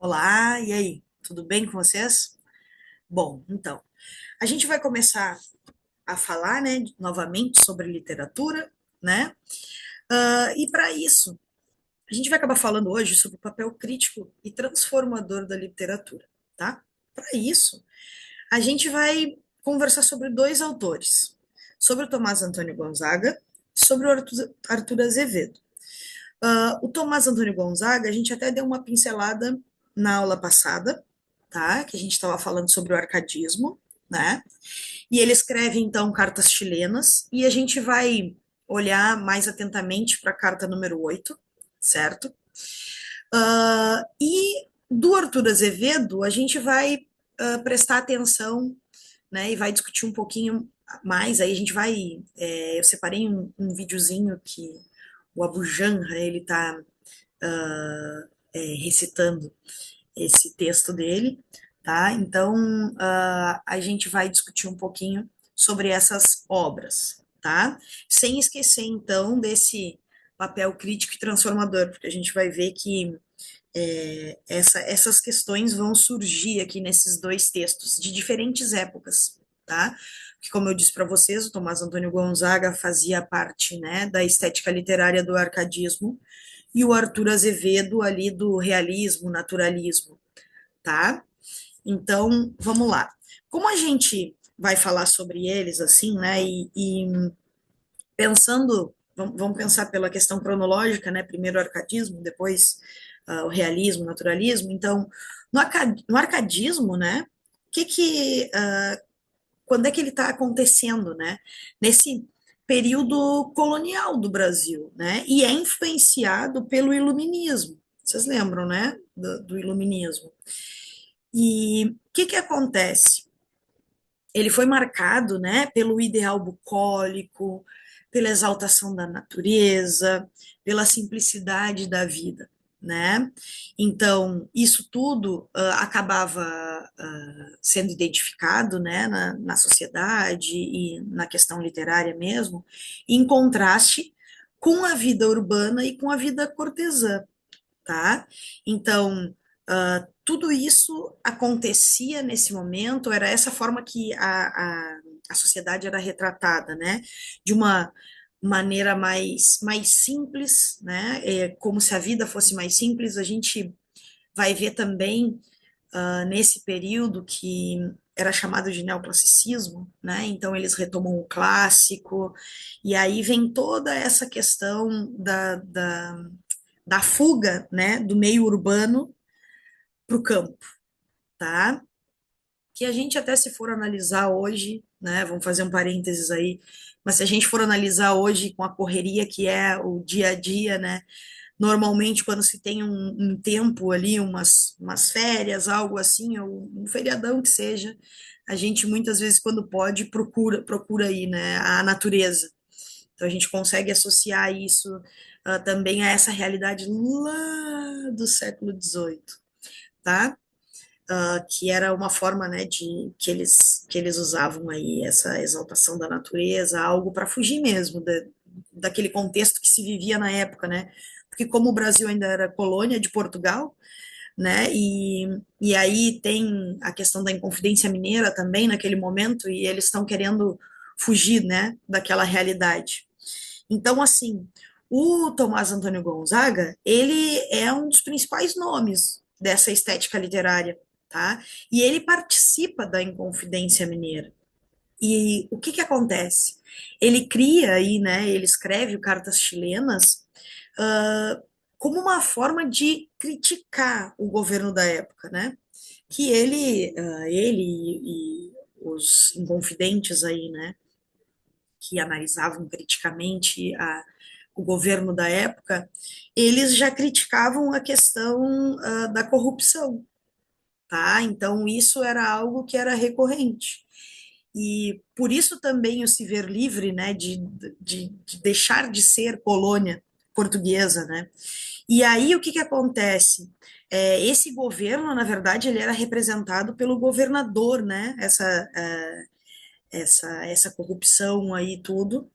Olá, e aí? Tudo bem com vocês? Bom, então, a gente vai começar a falar, né, novamente sobre literatura, né? E para isso, a gente vai acabar falando hoje sobre o papel crítico e transformador da literatura, tá? Para isso, a gente vai conversar sobre dois autores, sobre o Tomás Antônio Gonzaga e sobre o Arthur Azevedo. O Tomás Antônio Gonzaga, a gente até deu uma pincelada na aula passada, tá? Que a gente estava falando sobre o arcadismo, né? E ele escreve, então, cartas chilenas, e a gente vai olhar mais atentamente para a carta número 8, certo? E do Arthur Azevedo, a gente vai prestar atenção, né? E vai discutir um pouquinho mais, aí a gente vai. Eu separei um videozinho que o Abu Janra, ele está recitando esse texto dele, tá? Então, a gente vai discutir um pouquinho sobre essas obras, tá? Sem esquecer, então, desse papel crítico e transformador, porque a gente vai ver que essas questões vão surgir aqui nesses dois textos, de diferentes épocas, tá? Que, como eu disse para vocês, o Tomás Antônio Gonzaga fazia parte, né, da estética literária do arcadismo, e o Arthur Azevedo ali do realismo, naturalismo, tá? Então, vamos lá. Como a gente vai falar sobre eles, assim, né, e pensando, vamos pensar pela questão cronológica, né, primeiro o arcadismo, depois o realismo, o naturalismo, então, no arcadismo, né, quando é que ele está acontecendo, né, nesse período colonial do Brasil, né, e é influenciado pelo iluminismo, vocês lembram, né, do iluminismo. E o que acontece? Ele foi marcado, né, pelo ideal bucólico, pela exaltação da natureza, pela simplicidade da vida, né? Então, isso tudo acabava sendo identificado, né, na sociedade e na questão literária mesmo, em contraste com a vida urbana e com a vida cortesã, tá? Então, tudo isso acontecia nesse momento, era essa forma que a sociedade era retratada, né? De uma maneira mais simples, né? Como se a vida fosse mais simples. A gente vai ver também nesse período que era chamado de neoclassicismo, né? Então eles retomam o clássico, e aí vem toda essa questão da fuga, né, do meio urbano para o campo, tá? Que a gente até se for analisar hoje, né, vamos fazer um parênteses aí, mas se a gente for analisar hoje com a correria que é o dia a dia, né, normalmente quando se tem um tempo ali, umas férias, algo assim, ou um feriadão que seja, a gente muitas vezes, quando pode, procura aí, né, a natureza. Então a gente consegue associar isso também a essa realidade lá do século XVIII, tá? Que era uma forma, né, de que eles usavam aí essa exaltação da natureza, algo para fugir mesmo daquele contexto que se vivia na época, né? Porque como o Brasil ainda era colônia de Portugal, né? E aí tem a questão da Inconfidência Mineira também naquele momento, e eles estão querendo fugir, né, daquela realidade. Então, assim, o Tomás Antônio Gonzaga, ele é um dos principais nomes dessa estética literária, tá? E ele participa da Inconfidência Mineira. E o que acontece? Ele cria aí, né, ele escreve o Cartas Chilenas uh, como uma forma de criticar o governo da época, né? Que ele e os inconfidentes aí, né, que analisavam criticamente o governo da época, eles já criticavam a questão da corrupção, tá? Então isso era algo que era recorrente. E por isso também o se ver livre, né, de deixar de ser colônia portuguesa, né? E aí o que acontece? Esse governo, na verdade, ele era representado pelo governador, né? Essa corrupção aí tudo,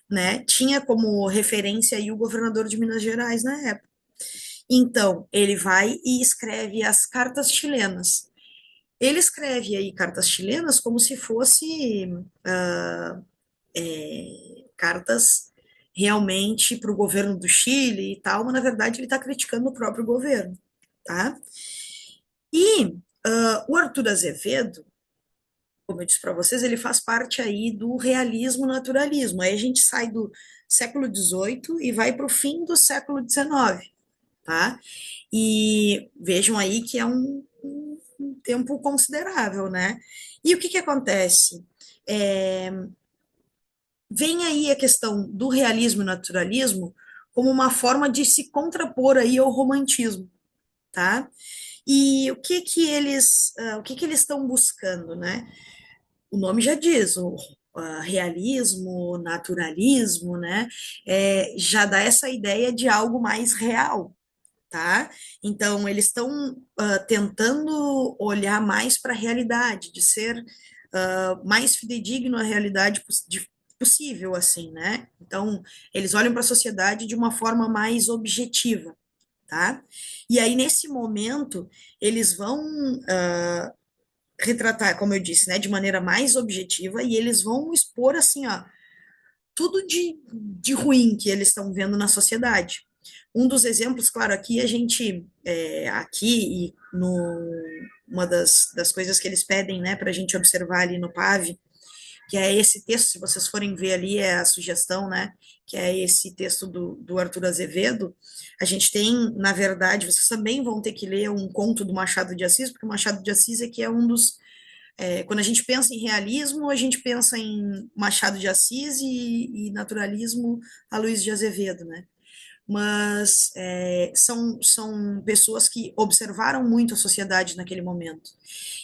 né? Tinha como referência aí o governador de Minas Gerais na época. Então, ele vai e escreve as cartas chilenas. Ele escreve aí cartas chilenas como se fosse cartas realmente para o governo do Chile e tal, mas na verdade ele está criticando o próprio governo, tá? E o Arthur Azevedo, como eu disse para vocês, ele faz parte aí do realismo naturalismo. Aí a gente sai do século XVIII e vai para o fim do século XIX, tá? E vejam aí que é um tempo considerável, né? E o que que acontece? É, vem aí a questão do realismo e naturalismo como uma forma de se contrapor aí ao romantismo, tá? E o que que eles estão buscando, né? O nome já diz, o realismo, naturalismo, né? Já dá essa ideia de algo mais real, tá? Então, eles estão tentando olhar mais para a realidade, de ser mais fidedigno à realidade possível, assim, né? Então, eles olham para a sociedade de uma forma mais objetiva, tá? E aí, nesse momento, eles vão retratar, como eu disse, né, de maneira mais objetiva, e eles vão expor, assim, ó, tudo de ruim que eles estão vendo na sociedade. Um dos exemplos, claro, aqui a gente, aqui e no, uma das coisas que eles pedem, né, para a gente observar ali no PAV, que é esse texto, se vocês forem ver ali, é a sugestão, né, que é esse texto do Arthur Azevedo, a gente tem, na verdade, vocês também vão ter que ler um conto do Machado de Assis, porque o Machado de Assis é que é um dos quando a gente pensa em realismo, a gente pensa em Machado de Assis e naturalismo a Luiz de Azevedo, né? Mas são pessoas que observaram muito a sociedade naquele momento.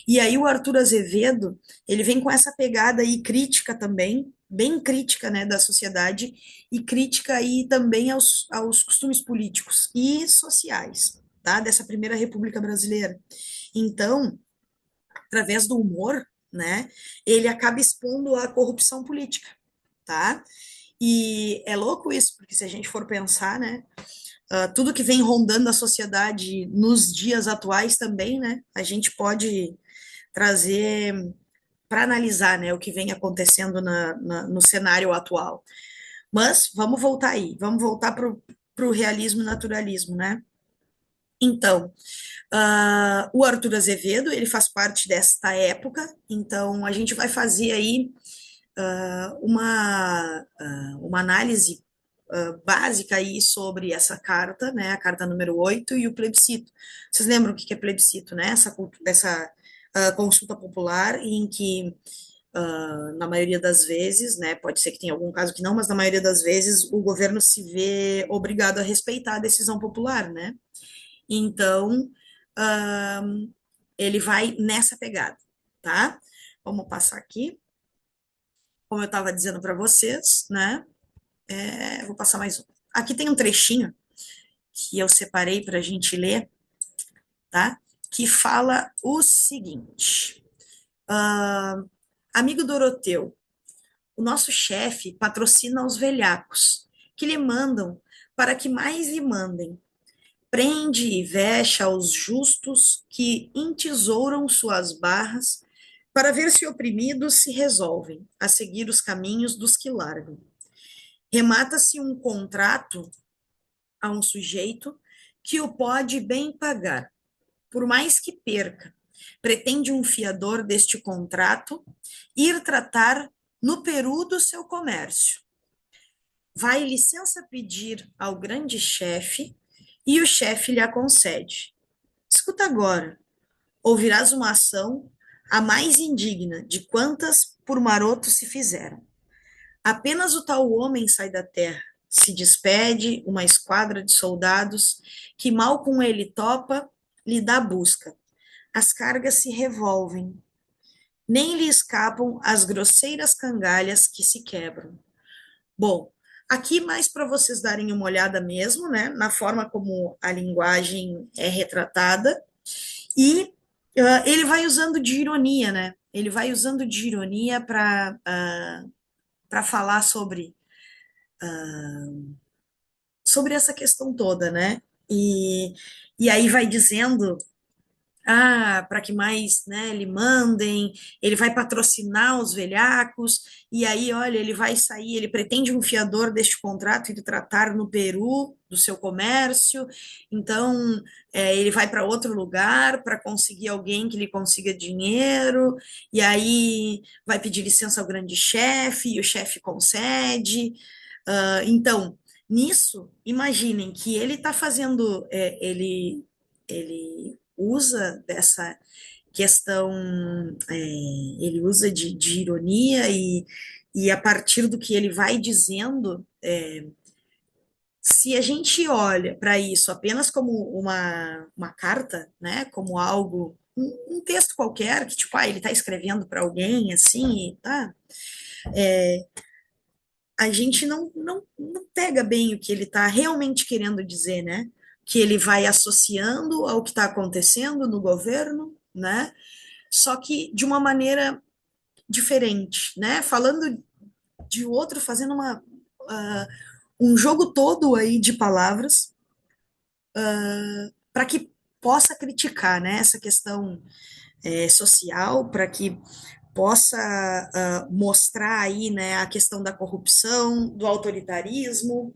E aí o Arthur Azevedo, ele vem com essa pegada aí crítica também, bem crítica, né, da sociedade, e crítica aí também aos costumes políticos e sociais, tá, dessa primeira República Brasileira. Então, através do humor, né, ele acaba expondo a corrupção política, tá? E é louco isso, porque se a gente for pensar, né, tudo que vem rondando a sociedade nos dias atuais também, né, a gente pode trazer para analisar, né, o que vem acontecendo no cenário atual. Mas vamos voltar aí, vamos voltar para o realismo e naturalismo, né? Então, o Arthur Azevedo, ele faz parte desta época, então a gente vai fazer aí uma análise básica aí sobre essa carta, né, a carta número 8 e o plebiscito. Vocês lembram o que é plebiscito, né? Essa consulta popular em que, na maioria das vezes, né, pode ser que tenha algum caso que não, mas na maioria das vezes o governo se vê obrigado a respeitar a decisão popular, né? Então, ele vai nessa pegada, tá? Vamos passar aqui. Como eu estava dizendo para vocês, né? Vou passar mais um. Aqui tem um trechinho que eu separei para a gente ler, tá? Que fala o seguinte: ah, amigo Doroteu, o nosso chefe patrocina os velhacos, que lhe mandam para que mais lhe mandem. Prende e vexa os justos que entesouram suas barras, para ver se oprimidos se resolvem a seguir os caminhos dos que largam. Remata-se um contrato a um sujeito que o pode bem pagar, por mais que perca. Pretende um fiador deste contrato ir tratar no Peru do seu comércio. Vai licença pedir ao grande chefe e o chefe lhe a concede. Escuta agora, ouvirás uma ação a mais indigna de quantas por maroto se fizeram. Apenas o tal homem sai da terra, se despede uma esquadra de soldados que mal com ele topa, lhe dá busca. As cargas se revolvem, nem lhe escapam as grosseiras cangalhas que se quebram. Bom, aqui mais para vocês darem uma olhada mesmo, né, na forma como a linguagem é retratada, e ele vai usando de ironia, né? Ele vai usando de ironia para falar sobre essa questão toda, né? E, e aí vai dizendo para que mais, né, lhe mandem, ele vai patrocinar os velhacos, e aí, olha, ele vai sair, ele pretende um fiador deste contrato e de tratar no Peru do seu comércio, então ele vai para outro lugar para conseguir alguém que lhe consiga dinheiro, e aí vai pedir licença ao grande chefe, e o chefe concede. Então, nisso, imaginem que ele está fazendo, ele usa dessa questão, ele usa de ironia e a partir do que ele vai dizendo, se a gente olha para isso apenas como uma carta, né, como algo, um texto qualquer, que tipo, ele está escrevendo para alguém, assim, e tá, a gente não pega bem o que ele está realmente querendo dizer, né? Que ele vai associando ao que está acontecendo no governo, né? Só que de uma maneira diferente, né? Falando de outro, fazendo um jogo todo aí de palavras para que possa criticar, né? Essa questão social, para que possa mostrar aí, né, a questão da corrupção, do autoritarismo,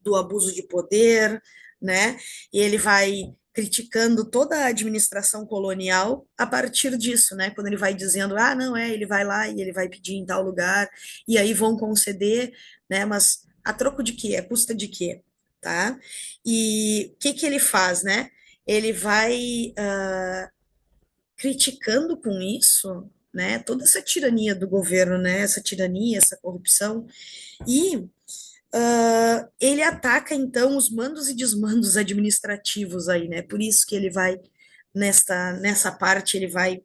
do abuso de poder, né? E ele vai criticando toda a administração colonial a partir disso, né? Quando ele vai dizendo, não, ele vai lá e ele vai pedir em tal lugar, e aí vão conceder, né? Mas a troco de quê? A custa de quê? Tá? E o que que ele faz, né? Ele vai criticando com isso, né? Toda essa tirania do governo, né? Essa tirania, essa corrupção, e ele ataca então os mandos e desmandos administrativos aí, né? Por isso que ele vai nessa parte ele vai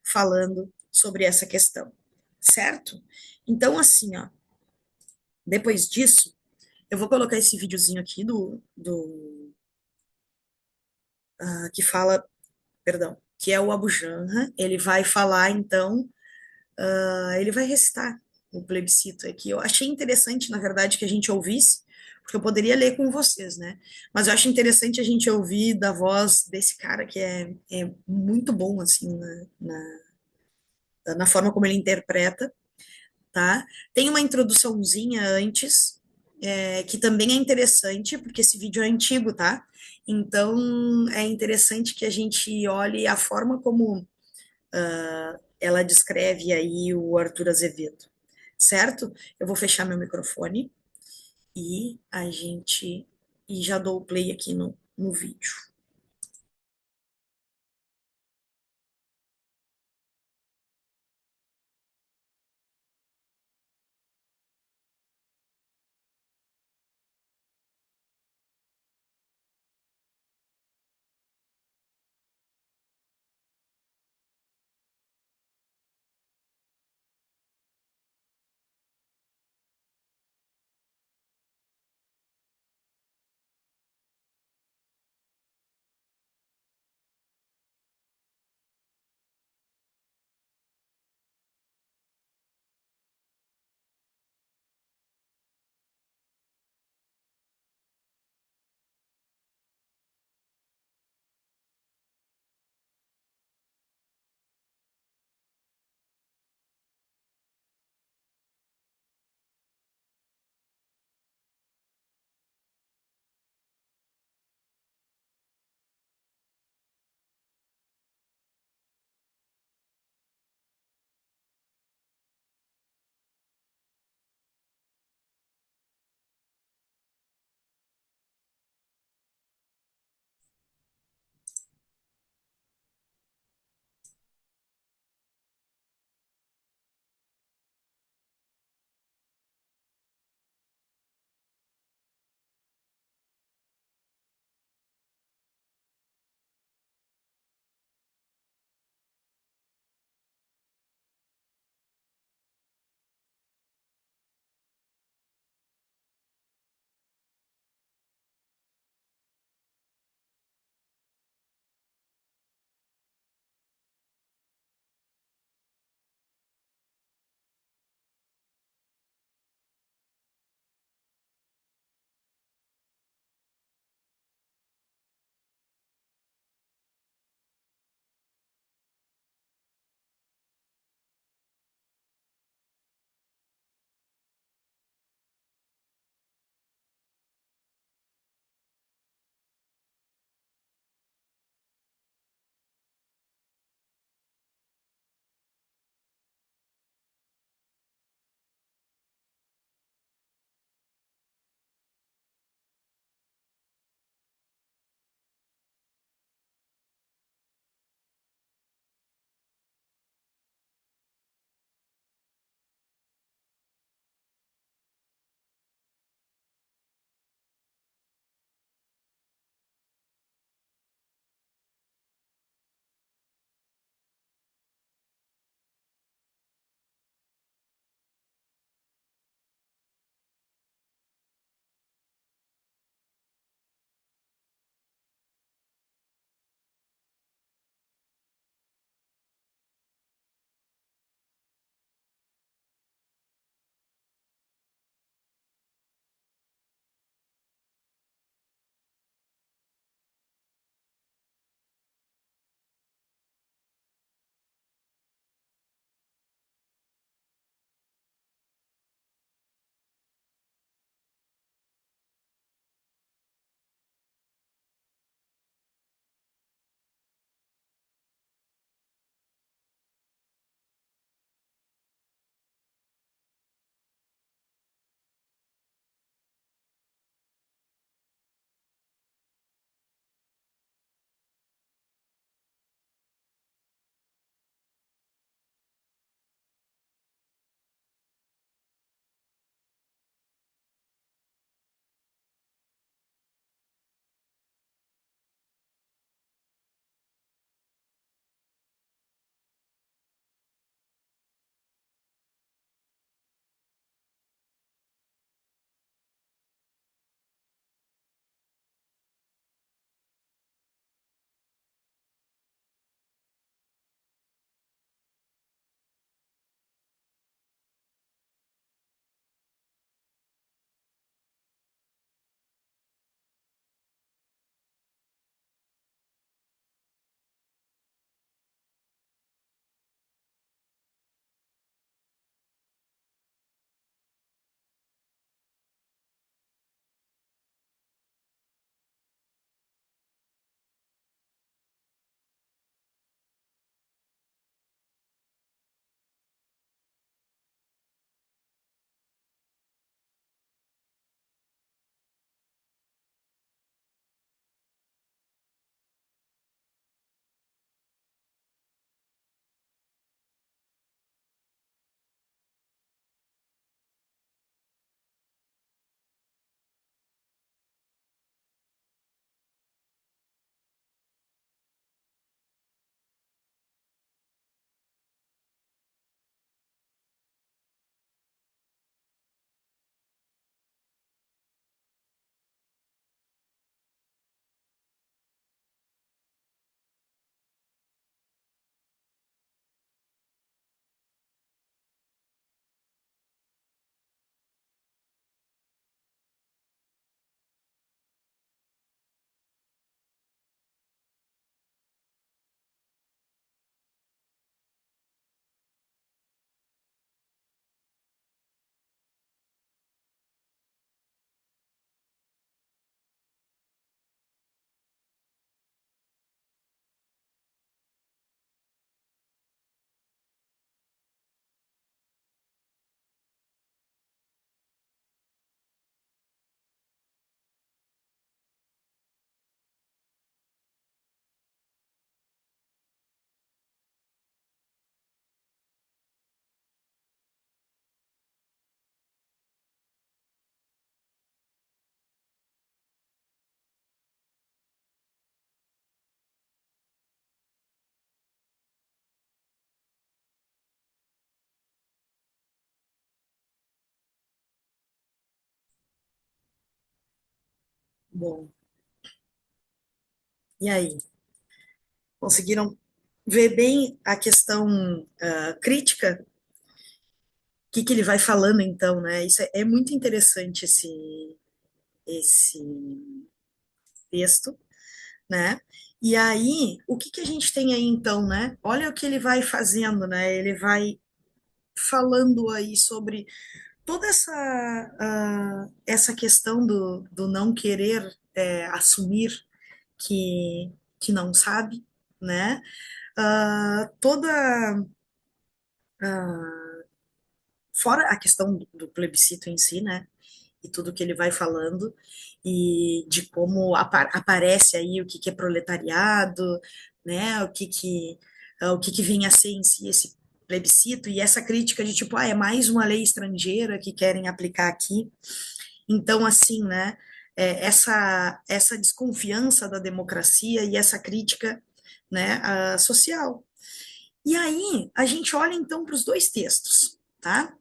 falando sobre essa questão, certo? Então assim, ó, depois disso, eu vou colocar esse videozinho aqui do que fala, perdão, que é o Abu Janra. Ele vai falar então, ele vai recitar o plebiscito aqui. Eu achei interessante, na verdade, que a gente ouvisse, porque eu poderia ler com vocês, né? Mas eu acho interessante a gente ouvir da voz desse cara que é muito bom, assim, na forma como ele interpreta, tá? Tem uma introduçãozinha antes, que também é interessante, porque esse vídeo é antigo, tá? Então, é interessante que a gente olhe a forma como ela descreve aí o Arthur Azevedo, certo? Eu vou fechar meu microfone e e já dou o play aqui no vídeo. Bom, e aí? Conseguiram ver bem a questão crítica? O que que ele vai falando então, né? Isso é muito interessante esse texto, né? E aí, o que que a gente tem aí então, né? Olha o que ele vai fazendo, né? Ele vai falando aí sobre toda essa questão do não querer assumir que não sabe, né? Toda fora a questão do plebiscito em si, né? E tudo que ele vai falando e de como aparece aí o que que é proletariado, né? O que que vem a ser em si esse plebiscito e essa crítica de tipo, é mais uma lei estrangeira que querem aplicar aqui. Então, assim, né? Essa desconfiança da democracia e essa crítica, né? Social. E aí a gente olha então para os dois textos, tá?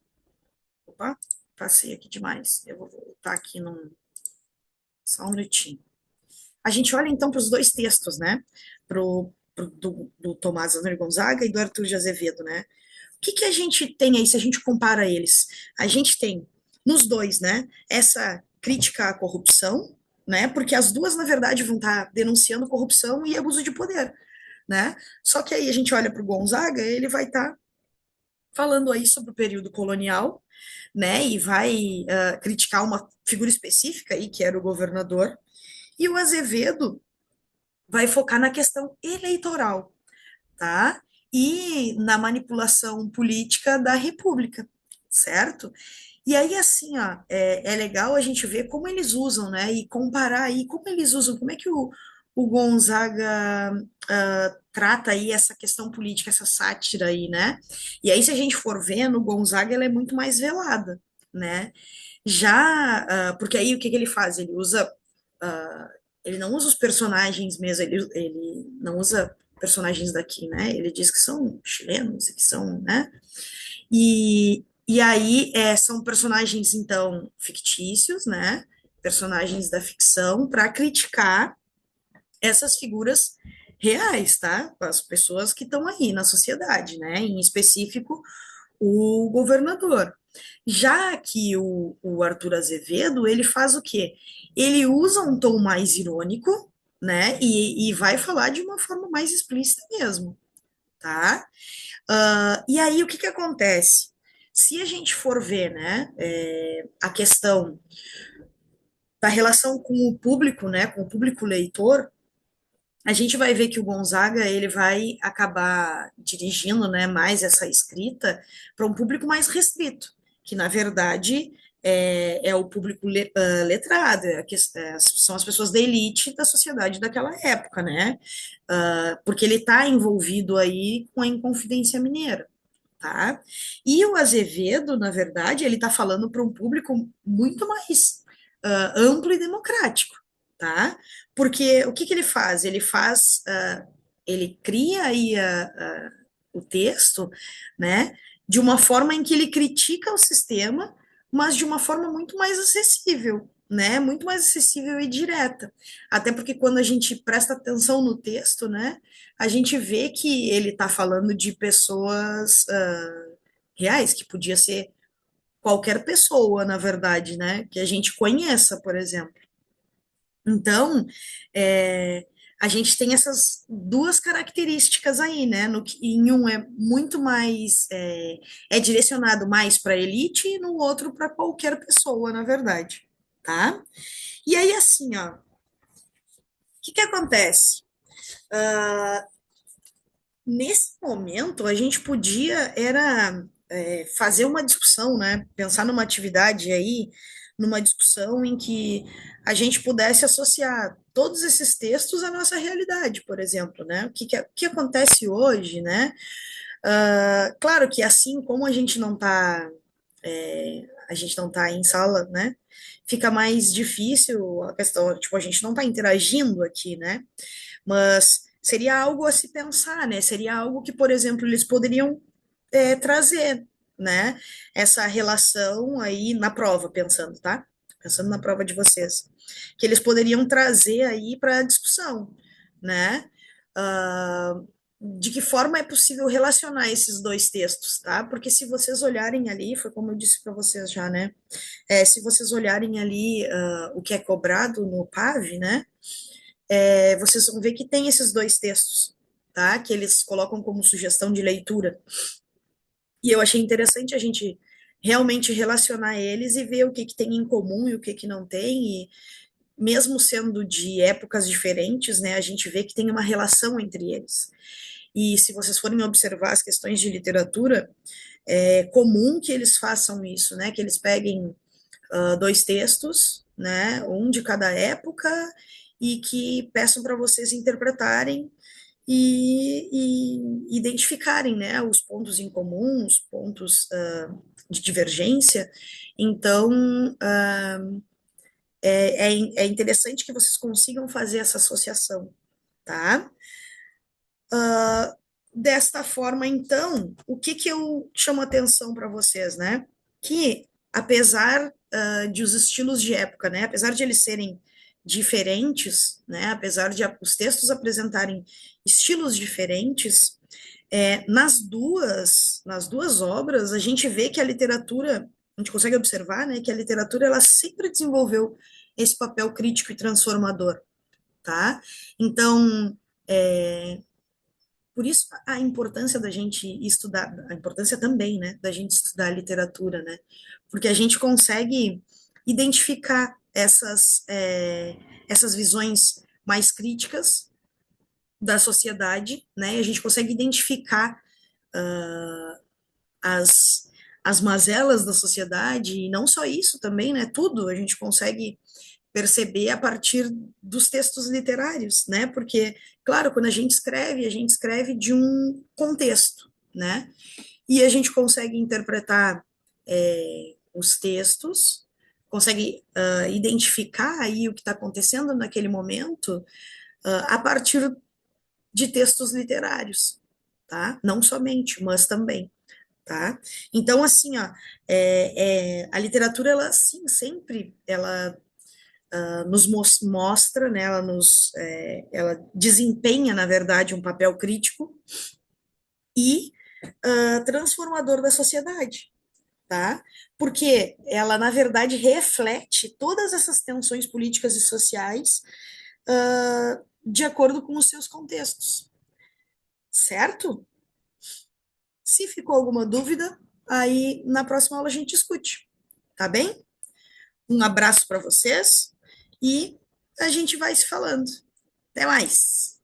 Opa, passei aqui demais. Eu vou voltar aqui só um minutinho. A gente olha então para os dois textos, né? Do Tomás Antônio Gonzaga e do Arthur de Azevedo, né? O que que a gente tem aí se a gente compara eles? A gente tem nos dois, né? Essa crítica à corrupção, né? Porque as duas, na verdade, vão estar denunciando corrupção e abuso de poder, né? Só que aí a gente olha para o Gonzaga, ele vai estar falando aí sobre o período colonial, né, e vai criticar uma figura específica aí, que era o governador, e o Azevedo vai focar na questão eleitoral, tá? E na manipulação política da República, certo? E aí, assim, ó, é legal a gente ver como eles usam, né? E comparar aí como eles usam, como é que o Gonzaga trata aí essa questão política, essa sátira aí, né? E aí, se a gente for ver, no Gonzaga ela é muito mais velada, né? Já, porque aí o que que ele faz? Ah, ele não usa os personagens mesmo, ele não usa personagens daqui, né? Ele diz que são chilenos, que são, né? E aí são personagens, então, fictícios, né? Personagens da ficção, para criticar essas figuras reais, tá? As pessoas que estão aí na sociedade, né? Em específico, o governador. Já que o Arthur Azevedo, ele faz o quê? Ele usa um tom mais irônico, né? E vai falar de uma forma mais explícita mesmo, tá? E aí, o que que acontece? Se a gente for ver, né, a questão da relação com o público, né, com o público leitor, a gente vai ver que o Gonzaga ele vai acabar dirigindo, né, mais essa escrita para um público mais restrito, que na verdade é o público letrado, são as pessoas da elite da sociedade daquela época, né? Porque ele está envolvido aí com a Inconfidência Mineira. Tá? E o Azevedo, na verdade, ele está falando para um público muito mais amplo e democrático, tá? Porque o que que ele faz? Ele cria aí o texto, né, de uma forma em que ele critica o sistema, mas de uma forma muito mais acessível, né, muito mais acessível e direta. Até porque quando a gente presta atenção no texto, né, a gente vê que ele está falando de pessoas reais, que podia ser qualquer pessoa, na verdade, né, que a gente conheça, por exemplo. Então, é, a gente tem essas duas características aí, né? Em um é muito mais direcionado mais para a elite e no outro para qualquer pessoa, na verdade, tá? E aí, assim, ó, o que que acontece? Nesse momento, a gente podia era fazer uma discussão, né? Pensar numa atividade aí, numa discussão em que a gente pudesse associar todos esses textos à nossa realidade, por exemplo, né? O que acontece hoje, né? Claro que assim como a gente não está em sala, né? Fica mais difícil a questão, tipo, a gente não está interagindo aqui, né? Mas seria algo a se pensar, né? Seria algo que, por exemplo, eles poderiam trazer, né? Essa relação aí na prova, pensando, tá? pensando na prova de vocês, que eles poderiam trazer aí para discussão, né? Ah, de que forma é possível relacionar esses dois textos, tá? Porque se vocês olharem ali, foi como eu disse para vocês já, né? Se vocês olharem ali o que é cobrado no PAV, né? Vocês vão ver que tem esses dois textos, tá? Que eles colocam como sugestão de leitura. E eu achei interessante a gente realmente relacionar eles e ver o que tem em comum e o que não tem, e mesmo sendo de épocas diferentes, né, a gente vê que tem uma relação entre eles. E se vocês forem observar as questões de literatura, é comum que eles façam isso, né, que eles peguem dois textos, né, um de cada época, e que peçam para vocês interpretarem e identificarem, né, os pontos em comum, os pontos de divergência. Então, é interessante que vocês consigam fazer essa associação, tá? Desta forma, então, o que que eu chamo atenção para vocês, né? Que, apesar de os estilos de época, né, apesar de eles serem diferentes, né, apesar de os textos apresentarem estilos diferentes, nas duas obras, a gente vê que a literatura, a gente consegue observar, né, que a literatura ela sempre desenvolveu esse papel crítico e transformador, tá? Então, é, por isso a importância da gente estudar, a importância também, né, da gente estudar a literatura, né? Porque a gente consegue identificar essas visões mais críticas da sociedade, né? E a gente consegue identificar as, as mazelas da sociedade, e não só isso também, né? Tudo a gente consegue perceber a partir dos textos literários, né? Porque, claro, quando a gente escreve de um contexto, né? E a gente consegue interpretar os textos, consegue identificar aí o que está acontecendo naquele momento a partir de textos literários, tá? Não somente, mas também, tá? Então, assim, ó, a literatura, ela, sim, sempre, ela nos mostra, né, ela desempenha, na verdade, um papel crítico e transformador da sociedade, tá? Porque ela, na verdade, reflete todas essas tensões políticas e sociais de acordo com os seus contextos, certo? Se ficou alguma dúvida, aí na próxima aula a gente discute, tá bem? Um abraço para vocês e a gente vai se falando. Até mais!